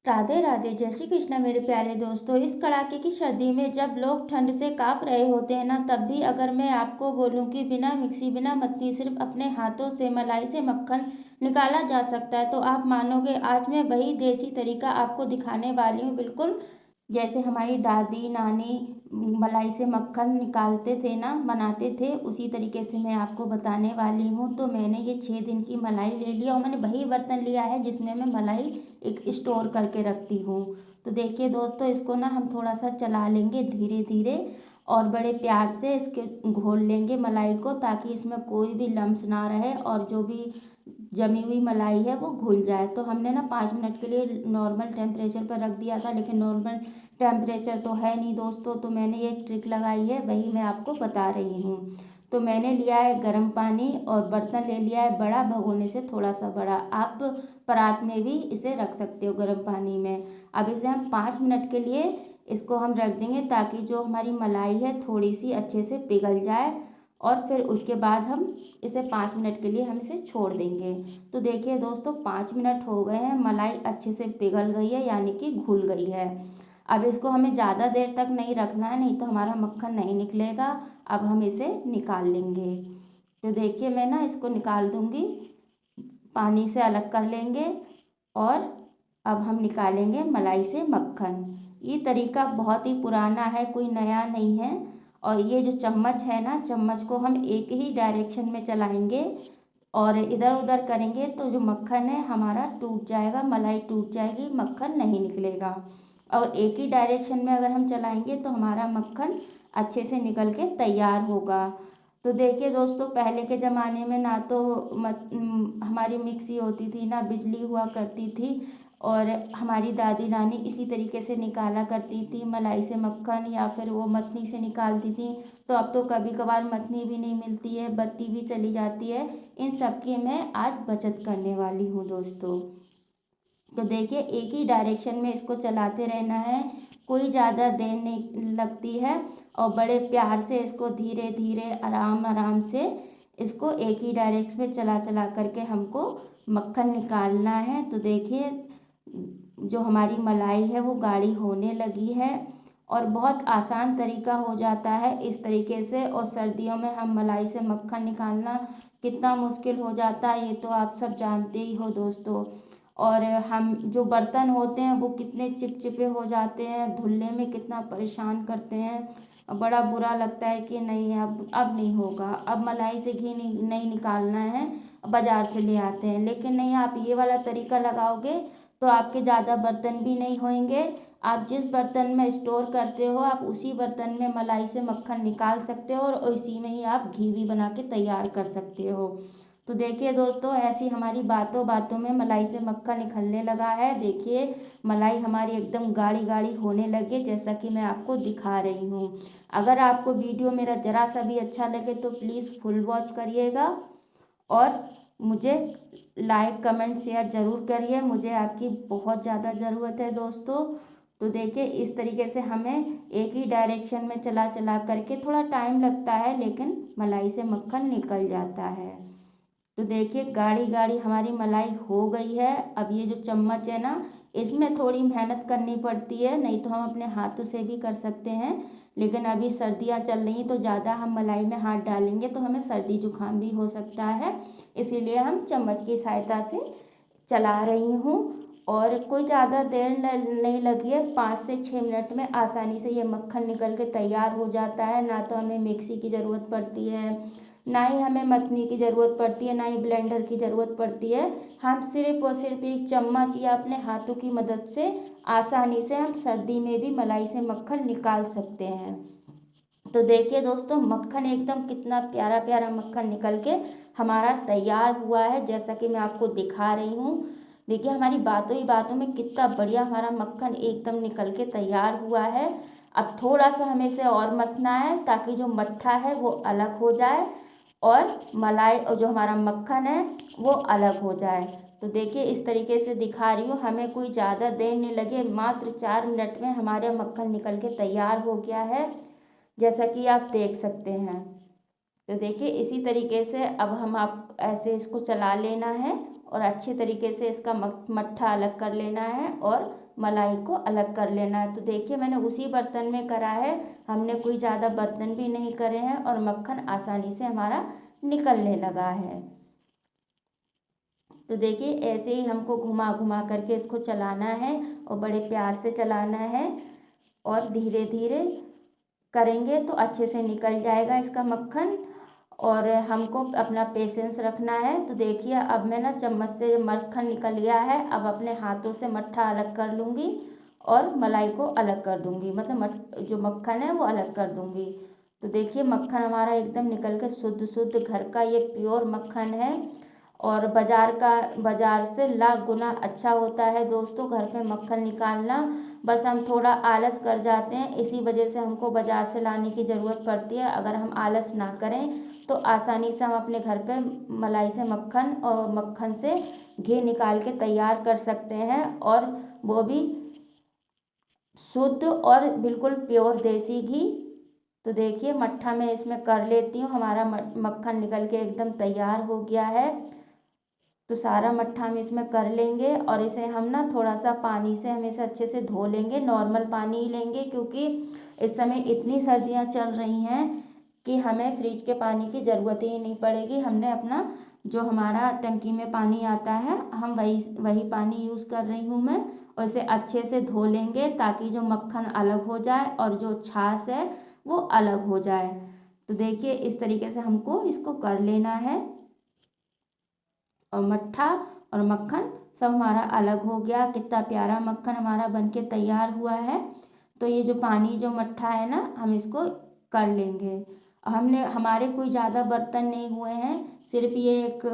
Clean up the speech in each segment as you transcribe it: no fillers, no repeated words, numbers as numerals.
राधे राधे, जय श्री कृष्ण मेरे प्यारे दोस्तों। इस कड़ाके की सर्दी में जब लोग ठंड से काँप रहे होते हैं ना, तब भी अगर मैं आपको बोलूं कि बिना मिक्सी बिना मत्ती सिर्फ अपने हाथों से मलाई से मक्खन निकाला जा सकता है, तो आप मानोगे। आज मैं वही देसी तरीका आपको दिखाने वाली हूँ, बिल्कुल जैसे हमारी दादी नानी मलाई से मक्खन निकालते थे ना, बनाते थे, उसी तरीके से मैं आपको बताने वाली हूँ। तो मैंने ये 6 दिन की मलाई ले लिया और मैंने वही बर्तन लिया है जिसमें मैं मलाई एक स्टोर करके रखती हूँ। तो देखिए दोस्तों, इसको ना हम थोड़ा सा चला लेंगे धीरे धीरे और बड़े प्यार से इसके घोल लेंगे मलाई को, ताकि इसमें कोई भी लम्स ना रहे और जो भी जमी हुई मलाई है वो घुल जाए। तो हमने ना 5 मिनट के लिए नॉर्मल टेम्परेचर पर रख दिया था, लेकिन नॉर्मल टेम्परेचर तो है नहीं दोस्तों। तो मैंने एक ट्रिक लगाई है, वही मैं आपको बता रही हूँ। तो मैंने लिया है गर्म पानी और बर्तन ले लिया है बड़ा, भगोने से थोड़ा सा बड़ा। आप परात में भी इसे रख सकते हो गर्म पानी में। अब इसे हम 5 मिनट के लिए इसको हम रख देंगे, ताकि जो हमारी मलाई है थोड़ी सी अच्छे से पिघल जाए। और फिर उसके बाद हम इसे 5 मिनट के लिए हम इसे छोड़ देंगे। तो देखिए दोस्तों, 5 मिनट हो गए हैं, मलाई अच्छे से पिघल गई है, यानी कि घुल गई है। अब इसको हमें ज़्यादा देर तक नहीं रखना है, नहीं तो हमारा मक्खन नहीं निकलेगा। अब हम इसे निकाल लेंगे। तो देखिए मैं ना इसको निकाल दूँगी, पानी से अलग कर लेंगे और अब हम निकालेंगे मलाई से मक्खन। ये तरीका बहुत ही पुराना है, कोई नया नहीं है। और ये जो चम्मच है ना, चम्मच को हम एक ही डायरेक्शन में चलाएंगे और इधर उधर करेंगे तो जो मक्खन है हमारा टूट जाएगा, मलाई टूट जाएगी, मक्खन नहीं निकलेगा। और एक ही डायरेक्शन में अगर हम चलाएंगे तो हमारा मक्खन अच्छे से निकल के तैयार होगा। तो देखिए दोस्तों, पहले के ज़माने में ना तो हमारी मिक्सी होती थी, ना बिजली हुआ करती थी, और हमारी दादी नानी इसी तरीके से निकाला करती थी मलाई से मक्खन, या फिर वो मथनी से निकालती थी। तो अब तो कभी कभार मथनी भी नहीं मिलती है, बत्ती भी चली जाती है। इन सब की मैं आज बचत करने वाली हूँ दोस्तों। तो देखिए, एक ही डायरेक्शन में इसको चलाते रहना है, कोई ज़्यादा देर नहीं लगती है। और बड़े प्यार से इसको धीरे धीरे आराम आराम से इसको एक ही डायरेक्शन में चला चला करके हमको मक्खन निकालना है। तो देखिए, जो हमारी मलाई है वो गाढ़ी होने लगी है और बहुत आसान तरीका हो जाता है इस तरीके से। और सर्दियों में हम मलाई से मक्खन निकालना कितना मुश्किल हो जाता है, ये तो आप सब जानते ही हो दोस्तों। और हम जो बर्तन होते हैं वो कितने चिपचिपे हो जाते हैं, धुलने में कितना परेशान करते हैं। बड़ा बुरा लगता है कि नहीं, अब नहीं होगा, अब मलाई से घी नहीं निकालना है, बाज़ार से ले आते हैं। लेकिन नहीं, आप ये वाला तरीका लगाओगे तो आपके ज़्यादा बर्तन भी नहीं होंगे। आप जिस बर्तन में स्टोर करते हो, आप उसी बर्तन में मलाई से मक्खन निकाल सकते हो और उसी में ही आप घी भी बना के तैयार कर सकते हो। तो देखिए दोस्तों, ऐसी हमारी बातों बातों में मलाई से मक्खन निकलने लगा है। देखिए, मलाई हमारी एकदम गाढ़ी गाढ़ी होने लगे, जैसा कि मैं आपको दिखा रही हूँ। अगर आपको वीडियो मेरा ज़रा सा भी अच्छा लगे तो प्लीज़ फुल वॉच करिएगा और मुझे लाइक कमेंट शेयर ज़रूर करिए, मुझे आपकी बहुत ज़्यादा ज़रूरत है दोस्तों। तो देखिए, इस तरीके से हमें एक ही डायरेक्शन में चला चला करके, थोड़ा टाइम लगता है लेकिन मलाई से मक्खन निकल जाता है। तो देखिए, गाढ़ी गाढ़ी हमारी मलाई हो गई है। अब ये जो चम्मच है ना, इसमें थोड़ी मेहनत करनी पड़ती है, नहीं तो हम अपने हाथों से भी कर सकते हैं। लेकिन अभी सर्दियाँ चल रही तो ज़्यादा हम मलाई में हाथ डालेंगे तो हमें सर्दी जुकाम भी हो सकता है, इसीलिए हम चम्मच की सहायता से चला रही हूँ। और कोई ज़्यादा देर नहीं लगी है, 5 से 6 मिनट में आसानी से ये मक्खन निकल के तैयार हो जाता है। ना तो हमें मिक्सी की ज़रूरत पड़ती है, ना ही हमें मथनी की ज़रूरत पड़ती है, ना ही ब्लेंडर की ज़रूरत पड़ती है। हम सिर्फ और सिर्फ एक चम्मच या अपने हाथों की मदद से आसानी से हम सर्दी में भी मलाई से मक्खन निकाल सकते हैं। तो देखिए दोस्तों, मक्खन एकदम कितना प्यारा प्यारा मक्खन निकल के हमारा तैयार हुआ है, जैसा कि मैं आपको दिखा रही हूँ। देखिए, हमारी बातों ही बातों में कितना बढ़िया हमारा मक्खन एकदम निकल के तैयार हुआ है। अब थोड़ा सा हमें इसे और मथना है, ताकि जो मट्ठा है वो अलग हो जाए और मलाई और जो हमारा मक्खन है वो अलग हो जाए। तो देखिए, इस तरीके से दिखा रही हूँ, हमें कोई ज़्यादा देर नहीं लगे, मात्र 4 मिनट में हमारा मक्खन निकल के तैयार हो गया है, जैसा कि आप देख सकते हैं। तो देखिए, इसी तरीके से अब हम आप ऐसे इसको चला लेना है और अच्छे तरीके से इसका मट्ठा अलग कर लेना है और मलाई को अलग कर लेना है। तो देखिए मैंने उसी बर्तन में करा है, हमने कोई ज़्यादा बर्तन भी नहीं करे हैं और मक्खन आसानी से हमारा निकलने लगा है। तो देखिए ऐसे ही हमको घुमा घुमा करके इसको चलाना है और बड़े प्यार से चलाना है और धीरे धीरे करेंगे तो अच्छे से निकल जाएगा इसका मक्खन। और हमको अपना पेशेंस रखना है। तो देखिए अब मैं ना चम्मच से मक्खन निकल गया है, अब अपने हाथों से मट्ठा अलग कर लूँगी और मलाई को अलग कर दूँगी, मतलब जो मक्खन है वो अलग कर दूँगी। तो देखिए मक्खन हमारा एकदम निकल के शुद्ध शुद्ध घर का ये प्योर मक्खन है और बाज़ार से लाख गुना अच्छा होता है दोस्तों घर पे मक्खन निकालना। बस हम थोड़ा आलस कर जाते हैं, इसी वजह से हमको बाज़ार से लाने की ज़रूरत पड़ती है। अगर हम आलस ना करें तो आसानी से हम अपने घर पे मलाई से मक्खन और मक्खन से घी निकाल के तैयार कर सकते हैं, और वो भी शुद्ध और बिल्कुल प्योर देसी घी। तो देखिए मट्ठा मैं इसमें कर लेती हूँ, हमारा मक्खन निकल के एकदम तैयार हो गया है। तो सारा मट्ठा हम इसमें कर लेंगे और इसे हम ना थोड़ा सा पानी से हम इसे अच्छे से धो लेंगे, नॉर्मल पानी ही लेंगे क्योंकि इस समय इतनी सर्दियाँ चल रही हैं कि हमें फ्रिज के पानी की ज़रूरत ही नहीं पड़ेगी। हमने अपना जो हमारा टंकी में पानी आता है हम वही पानी यूज़ कर रही हूँ मैं, और इसे अच्छे से धो लेंगे ताकि जो मक्खन अलग हो जाए और जो छाछ है वो अलग हो जाए। तो देखिए इस तरीके से हमको इसको कर लेना है और मट्ठा और मक्खन सब हमारा अलग हो गया। कितना प्यारा मक्खन हमारा बनके तैयार हुआ है। तो ये जो पानी जो मट्ठा है ना हम इसको कर लेंगे। हमारे कोई ज़्यादा बर्तन नहीं हुए हैं, सिर्फ ये एक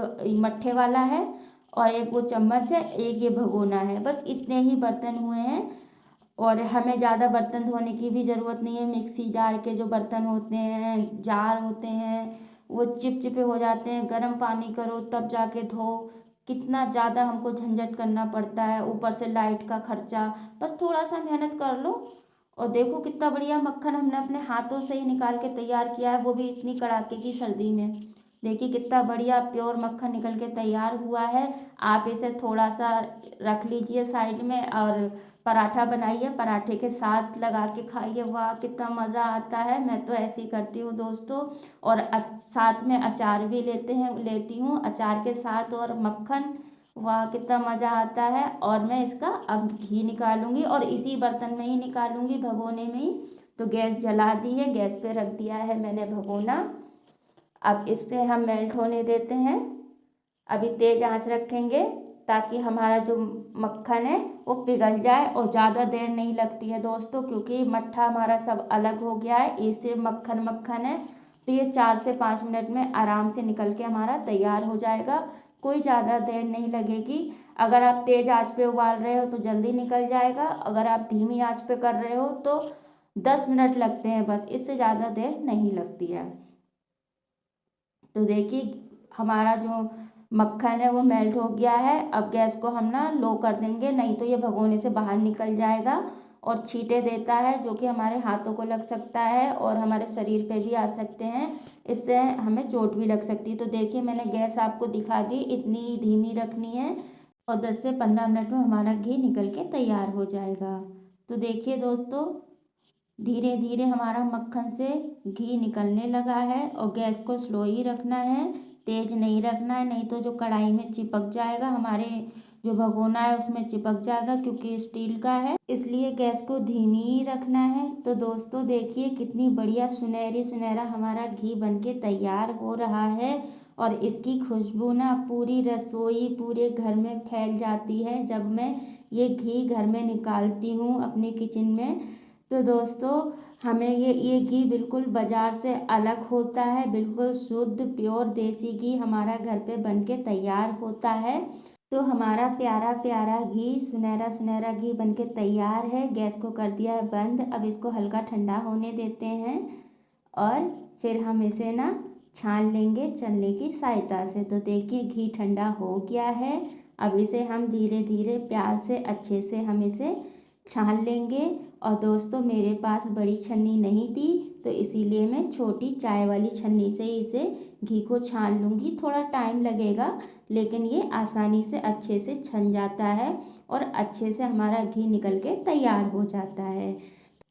मट्ठे वाला है और एक वो चम्मच है, एक ये भगोना है, बस इतने ही बर्तन हुए हैं। और हमें ज़्यादा बर्तन धोने की भी ज़रूरत नहीं है। मिक्सी जार के जो बर्तन होते हैं, जार होते हैं, वो चिपचिपे हो जाते हैं, गर्म पानी करो तब जाके धो, कितना ज़्यादा हमको झंझट करना पड़ता है, ऊपर से लाइट का खर्चा। बस थोड़ा सा मेहनत कर लो और देखो कितना बढ़िया मक्खन हमने अपने हाथों से ही निकाल के तैयार किया है, वो भी इतनी कड़ाके की सर्दी में। देखिए कितना बढ़िया प्योर मक्खन निकल के तैयार हुआ है। आप इसे थोड़ा सा रख लीजिए साइड में और पराठा बनाइए, पराठे के साथ लगा के खाइए, वाह कितना मज़ा आता है। मैं तो ऐसे ही करती हूँ दोस्तों। और साथ में अचार भी लेती हूँ अचार के साथ और मक्खन, वाह कितना मज़ा आता है। और मैं इसका अब घी निकालूंगी और इसी बर्तन में ही निकालूंगी, भगोने में ही। तो गैस जला दी है, गैस पे रख दिया है मैंने भगोना। अब इससे हम मेल्ट होने देते हैं। अभी तेज़ आंच रखेंगे ताकि हमारा जो मक्खन है वो पिघल जाए, और ज़्यादा देर नहीं लगती है दोस्तों क्योंकि मट्ठा हमारा सब अलग हो गया है, ये सिर्फ मक्खन मक्खन है। तो ये 4 से 5 मिनट में आराम से निकल के हमारा तैयार हो जाएगा, कोई ज़्यादा देर नहीं लगेगी। अगर आप तेज़ आंच पे उबाल रहे हो तो जल्दी निकल जाएगा, अगर आप धीमी आंच पे कर रहे हो तो 10 मिनट लगते हैं बस, इससे ज़्यादा देर नहीं लगती है। तो देखिए हमारा जो मक्खन है वो मेल्ट हो गया है। अब गैस को हम ना लो कर देंगे, नहीं तो ये भगोने से बाहर निकल जाएगा और छींटे देता है जो कि हमारे हाथों को लग सकता है और हमारे शरीर पे भी आ सकते हैं, इससे हमें चोट भी लग सकती है। तो देखिए मैंने गैस आपको दिखा दी, इतनी धीमी रखनी है और 10 से 15 मिनट में हमारा घी निकल के तैयार हो जाएगा। तो देखिए दोस्तों धीरे धीरे हमारा मक्खन से घी निकलने लगा है और गैस को स्लो ही रखना है, तेज़ नहीं रखना है, नहीं तो जो कढ़ाई में चिपक जाएगा, हमारे जो भगोना है उसमें चिपक जाएगा क्योंकि स्टील का है, इसलिए गैस को धीमी ही रखना है। तो दोस्तों देखिए कितनी बढ़िया सुनहरा हमारा घी बनके तैयार हो रहा है और इसकी खुशबू ना पूरी रसोई पूरे घर में फैल जाती है जब मैं ये घी घर में निकालती हूँ अपने किचन में। तो दोस्तों हमें ये घी बिल्कुल बाज़ार से अलग होता है, बिल्कुल शुद्ध प्योर देसी घी हमारा घर पे बनके तैयार होता है। तो हमारा प्यारा प्यारा घी सुनहरा घी बनके तैयार है। गैस को कर दिया है बंद, अब इसको हल्का ठंडा होने देते हैं और फिर हम इसे ना छान लेंगे छलनी की सहायता से। तो देखिए घी ठंडा हो गया है, अब इसे हम धीरे धीरे प्यार से अच्छे से हम इसे छान लेंगे। और दोस्तों मेरे पास बड़ी छन्नी नहीं थी, तो इसीलिए मैं छोटी चाय वाली छन्नी से ही इसे घी को छान लूँगी। थोड़ा टाइम लगेगा, लेकिन ये आसानी से अच्छे से छन जाता है और अच्छे से हमारा घी निकल के तैयार हो जाता है।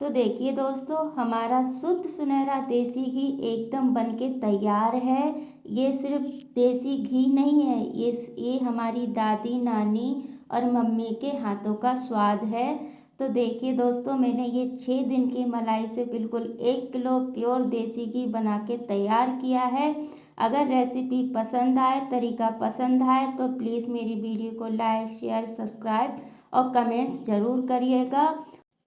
तो देखिए दोस्तों, हमारा शुद्ध सुनहरा देसी घी एकदम बन के तैयार है। ये सिर्फ देसी घी नहीं है, ये हमारी दादी, नानी और मम्मी के हाथों का स्वाद है। तो देखिए दोस्तों, मैंने ये 6 दिन की मलाई से बिल्कुल 1 किलो प्योर देसी घी बना के तैयार किया है। अगर रेसिपी पसंद आए, तरीका पसंद आए, तो प्लीज़ मेरी वीडियो को लाइक, शेयर, सब्सक्राइब और कमेंट्स ज़रूर करिएगा।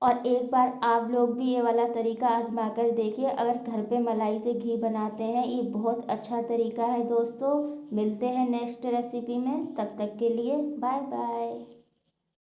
और एक बार आप लोग भी ये वाला तरीका आजमा कर देखिए। अगर घर पे मलाई से घी बनाते हैं, ये बहुत अच्छा तरीका है दोस्तों। मिलते हैं नेक्स्ट रेसिपी में, तब तक के लिए बाय बाय।